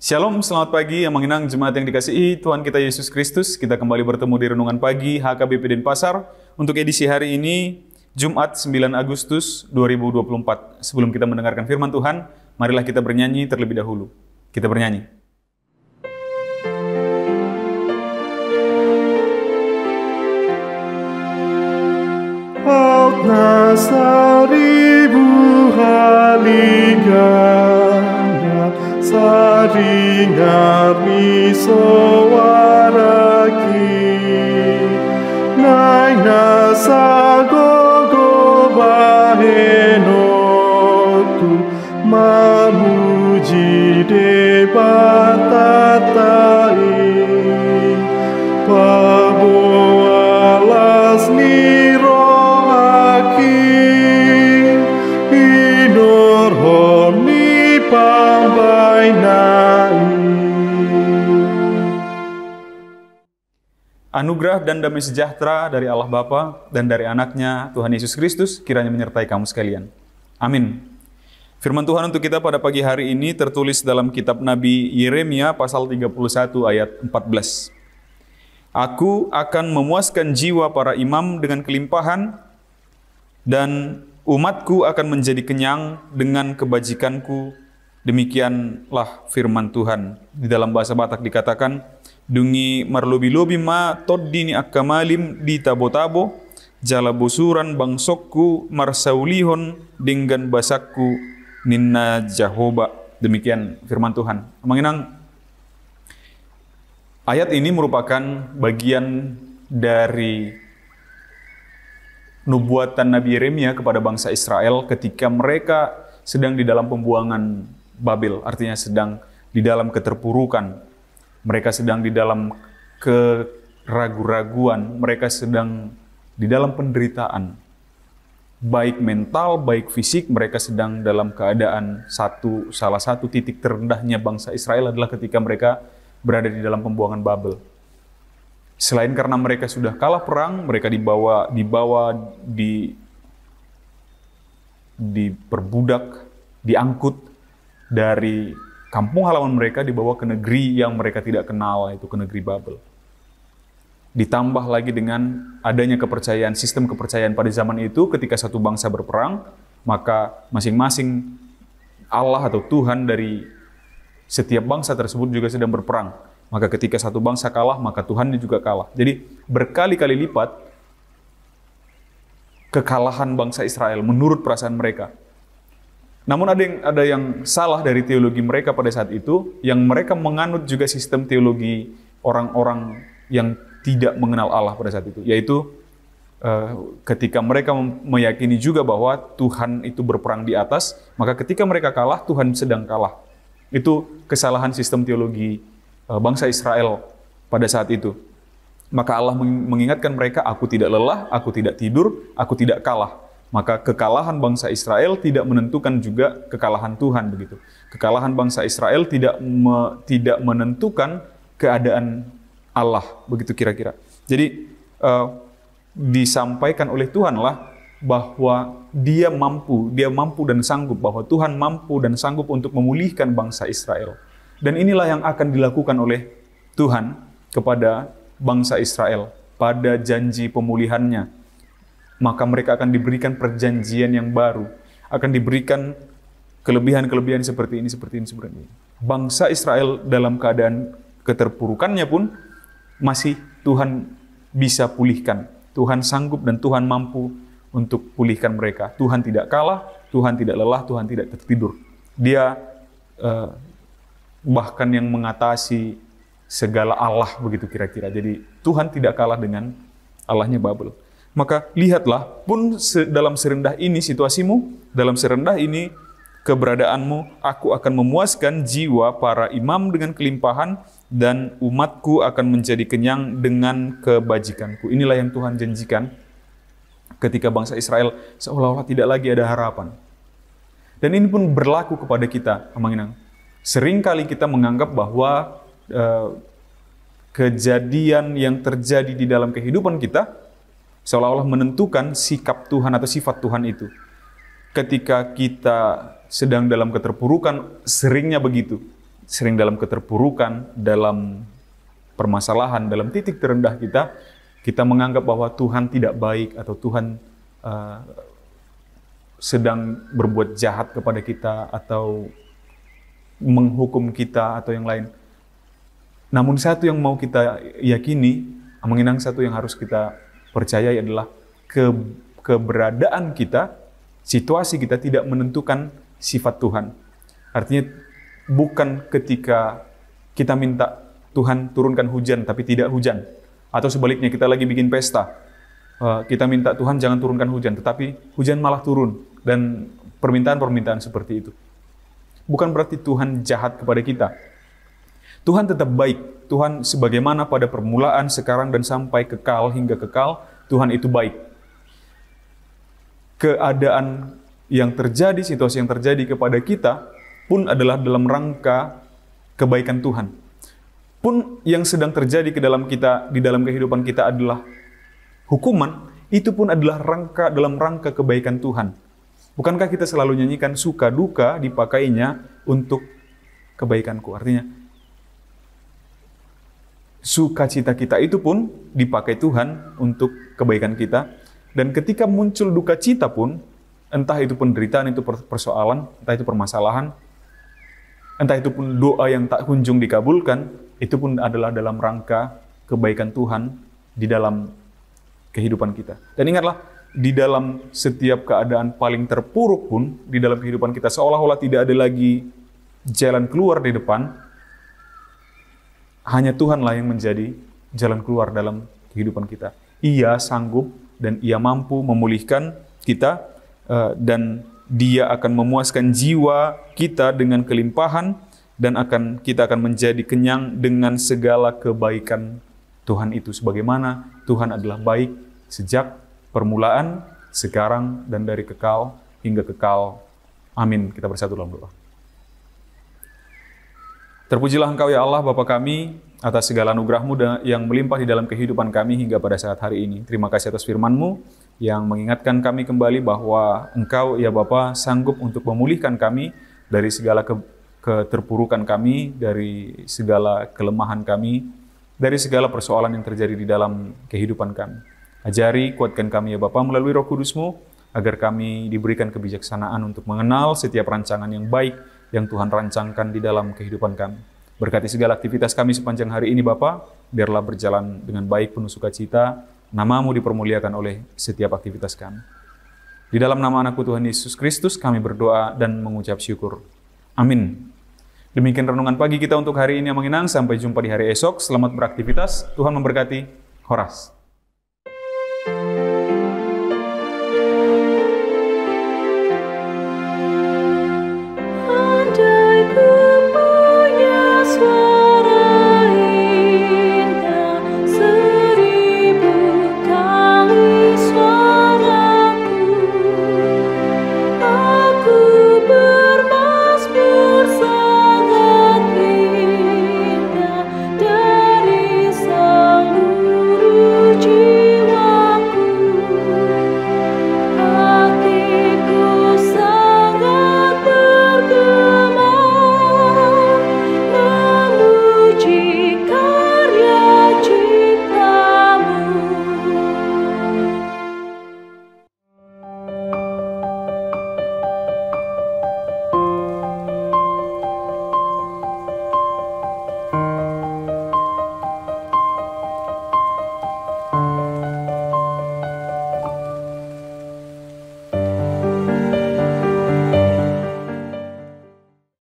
Shalom, selamat pagi yang mengenang jemaat yang dikasihi Tuhan kita Yesus Kristus. Kita kembali bertemu di Renungan Pagi HKBP Denpasar untuk edisi hari ini, Jumat 9 Agustus 2024. Sebelum kita mendengarkan firman Tuhan, marilah kita bernyanyi terlebih dahulu. Kita bernyanyi. Alta seribu haligana saringar ni sowaraki naina sagogo bahenotu mamuji debatatai paboalas niro Anugerah dan damai sejahtera dari Allah Bapa dan dari anaknya Tuhan Yesus Kristus kiranya menyertai kamu sekalian. Amin. Firman Tuhan untuk kita pada pagi hari ini tertulis dalam kitab Nabi Yeremia pasal 31 ayat 14. Aku akan memuaskan jiwa para imam dengan kelimpahan dan umatku akan menjadi kenyang dengan kebajikanku. Demikianlah firman Tuhan. Di dalam bahasa Batak dikatakan, dungi marlobi-lobi ma toddini akkamalim di tabo-tabo, jala busuran bangsokku marsaulihon dengan basakku ninna jahoba. Demikian firman Tuhan. Mengenang ayat ini merupakan bagian dari nubuatan Nabi Yeremia kepada bangsa Israel ketika mereka sedang di dalam pembuangan Babel, artinya sedang di dalam keterpurukan. Mereka sedang di dalam keraguan-raguan, mereka sedang di dalam penderitaan. Baik mental, baik fisik, mereka sedang dalam keadaan salah satu titik terendahnya bangsa Israel adalah ketika mereka berada di dalam pembuangan Babel. Selain karena mereka sudah kalah perang, mereka diperbudak, diangkut dari kampung halaman mereka dibawa ke negeri yang mereka tidak kenal, yaitu ke negeri Babel. Ditambah lagi dengan adanya kepercayaan, sistem kepercayaan pada zaman itu, ketika satu bangsa berperang, maka masing-masing Allah atau Tuhan dari setiap bangsa tersebut juga sedang berperang. Maka ketika satu bangsa kalah, maka Tuhannya juga kalah. Jadi berkali-kali lipat kekalahan bangsa Israel menurut perasaan mereka. Namun ada yang salah dari teologi mereka pada saat itu, yang mereka menganut juga sistem teologi orang-orang yang tidak mengenal Allah pada saat itu, yaitu ketika mereka meyakini juga bahwa Tuhan itu berperang di atas, maka ketika mereka kalah, Tuhan sedang kalah. Itu kesalahan sistem teologi bangsa Israel pada saat itu. Maka Allah mengingatkan mereka, aku tidak lelah, aku tidak tidur, aku tidak kalah. Maka kekalahan bangsa Israel tidak menentukan juga kekalahan Tuhan begitu. Kekalahan bangsa Israel tidak menentukan keadaan Allah begitu kira-kira. Jadi disampaikan oleh Tuhanlah bahwa Dia mampu dan sanggup, bahwa Tuhan mampu dan sanggup untuk memulihkan bangsa Israel. Dan inilah yang akan dilakukan oleh Tuhan kepada bangsa Israel pada janji pemulihannya. Maka mereka akan diberikan perjanjian yang baru, akan diberikan kelebihan-kelebihan seperti ini. Bangsa Israel dalam keadaan keterpurukannya pun masih Tuhan bisa pulihkan. Tuhan sanggup dan Tuhan mampu untuk pulihkan mereka. Tuhan tidak kalah, Tuhan tidak lelah, Tuhan tidak tertidur. Dia bahkan yang mengatasi segala Allah begitu kira-kira. Jadi Tuhan tidak kalah dengan Allahnya Babel. Maka lihatlah, pun dalam serendah ini situasimu, dalam serendah ini keberadaanmu, aku akan memuaskan jiwa para imam dengan kelimpahan, dan umatku akan menjadi kenyang dengan kebajikanku. Inilah yang Tuhan janjikan ketika bangsa Israel seolah-olah tidak lagi ada harapan. Dan ini pun berlaku kepada kita, Amanginang. Seringkali kita menganggap bahwa kejadian yang terjadi di dalam kehidupan kita seolah-olah menentukan sikap Tuhan atau sifat Tuhan itu. Ketika kita sedang dalam keterpurukan, seringnya begitu. sering dalam keterpurukan, dalam permasalahan, dalam titik terendah kita, kita menganggap bahwa Tuhan tidak baik atau Tuhan sedang berbuat jahat kepada kita atau menghukum kita atau yang lain. Namun satu yang mau kita yakini, mengenang satu yang harus kita percayai adalah keberadaan kita, situasi kita tidak menentukan sifat Tuhan. Artinya bukan ketika kita minta Tuhan turunkan hujan tapi tidak hujan. Atau sebaliknya kita lagi bikin pesta, kita minta Tuhan jangan turunkan hujan, tetapi hujan malah turun. Dan permintaan-permintaan seperti itu. Bukan berarti Tuhan jahat kepada kita. Tuhan tetap baik. Tuhan sebagaimana pada permulaan, sekarang, dan sampai kekal hingga kekal, Tuhan itu baik. Keadaan yang terjadi, situasi yang terjadi kepada kita pun adalah dalam rangka kebaikan Tuhan. Pun yang sedang terjadi di dalam kehidupan kita adalah hukuman, itu pun adalah dalam rangka kebaikan Tuhan. Bukankah kita selalu nyanyikan suka duka dipakainya untuk kebaikanku? Artinya, sukacita kita itu pun dipakai Tuhan untuk kebaikan kita. Dan ketika muncul duka cita pun, entah itu penderitaan, itu persoalan, entah itu permasalahan, entah itu pun doa yang tak kunjung dikabulkan, itu pun adalah dalam rangka kebaikan Tuhan di dalam kehidupan kita. Dan ingatlah, di dalam setiap keadaan paling terpuruk pun, di dalam kehidupan kita seolah-olah tidak ada lagi jalan keluar di depan, hanya Tuhanlah yang menjadi jalan keluar dalam kehidupan kita. Ia sanggup dan Ia mampu memulihkan kita, dan Dia akan memuaskan jiwa kita dengan kelimpahan, dan kita akan menjadi kenyang dengan segala kebaikan Tuhan itu. Sebagaimana Tuhan adalah baik sejak permulaan, sekarang, dan dari kekal hingga kekal. Amin. Kita bersatu dalam doa. Terpujilah Engkau ya Allah Bapa kami atas segala anugerah-Mu yang melimpah di dalam kehidupan kami hingga pada saat hari ini. Terima kasih atas firman-Mu yang mengingatkan kami kembali bahwa Engkau ya Bapa sanggup untuk memulihkan kami dari segala keterpurukan kami, dari segala kelemahan kami, dari segala persoalan yang terjadi di dalam kehidupan kami. Ajari, kuatkan kami ya Bapa melalui Roh Kudus-Mu, agar kami diberikan kebijaksanaan untuk mengenal setiap rancangan yang baik yang Tuhan rancangkan di dalam kehidupan kami. Berkati segala aktivitas kami sepanjang hari ini Bapa, biarlah berjalan dengan baik penuh sukacita, nama-Mu dipermuliakan oleh setiap aktivitas kami. Di dalam nama Anakku Tuhan Yesus Kristus kami berdoa dan mengucap syukur. Amin. Demikian renungan pagi kita untuk hari ini yang mengenang. Sampai jumpa di hari esok. Selamat beraktivitas. Tuhan memberkati. Horas.